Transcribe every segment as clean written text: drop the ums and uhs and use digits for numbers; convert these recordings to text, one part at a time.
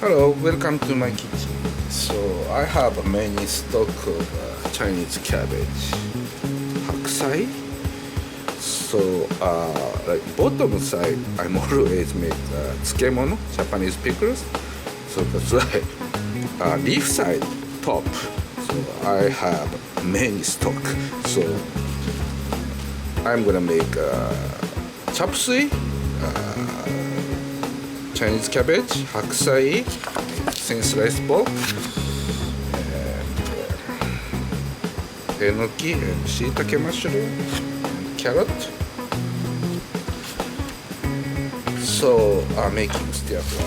Hello, welcome to my kitchen. So I have many stock of Chinese cabbage, hakusai. So like bottom side, I'm always make tsukemono, Japanese pickles. So that's why leaf side, top. So I have many stock. So I'm gonna make chopsuey. Chinese cabbage, hakusai, thin sliced pork, and enoki and shiitake mushroom, and carrot. So I'm making stir fry.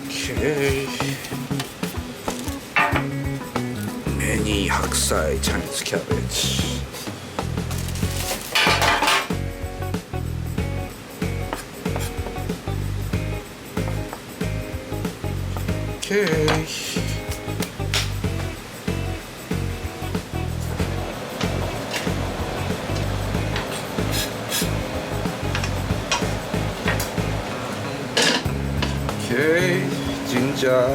Okay. Many hakusai Chinese cabbage. Okay. Okay, ginger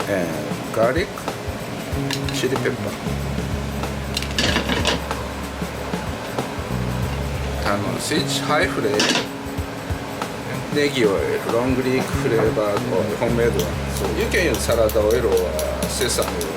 and garlic, chili pepper, turn on switch, high flame. ネギオイル、ロングリークフレーバードオイル、ホームメイドは、そう、you can use サラダオイルはセサミオイル。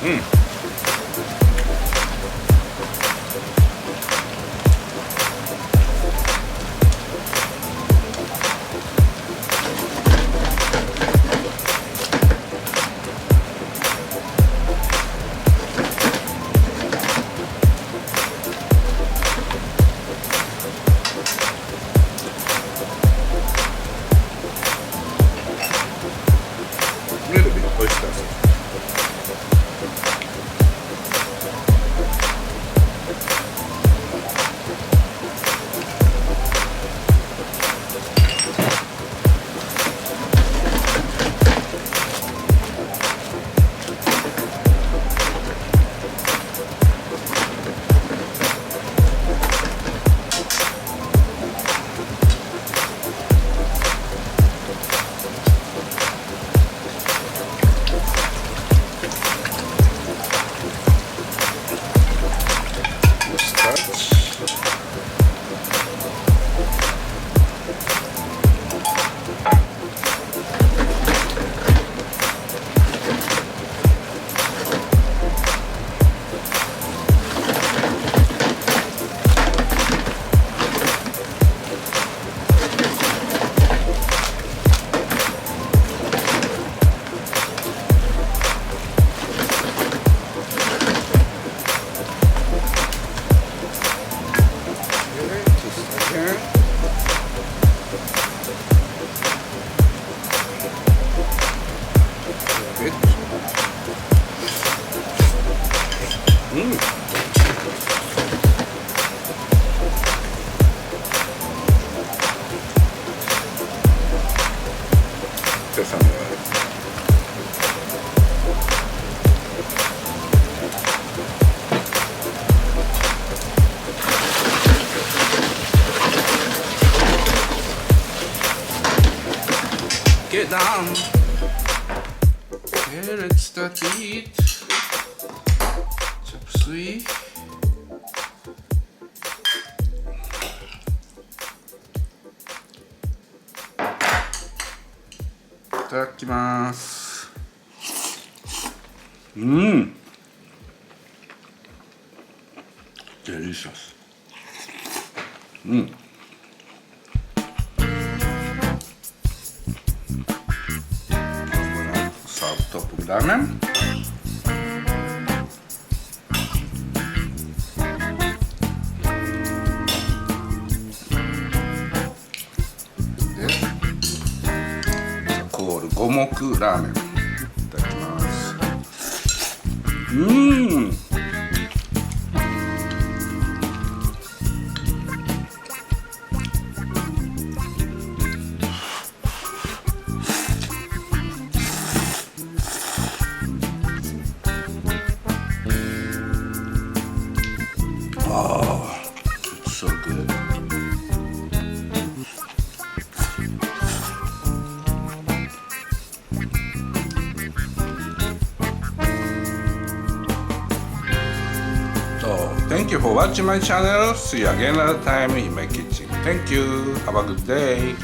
little bit oyster sauce. Sesame oil. Get down. Okay, let's start to eat. Chopsuey. Iただきます。デリシャス。サーブトップラーメン。五目ラーメンいただきます。It's so good. Thank you for watching my channel. See you again another time in my kitchen. Thank you. Have a good day.